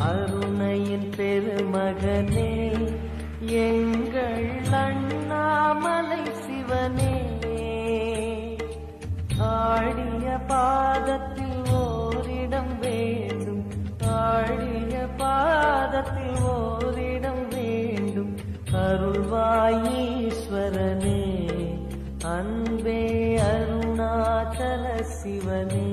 அருணையின் பெருமகனே எங்கள் அண்ணாமலை சிவனே, ஆடிய பாதத்தில் ஓரிடம் வேண்டும், ஆடிய பாதத்தில் ஓரிடம் வேண்டும். அருள்வாயீஸ்வரனே, அன்பே அருணாச்சல சிவனே.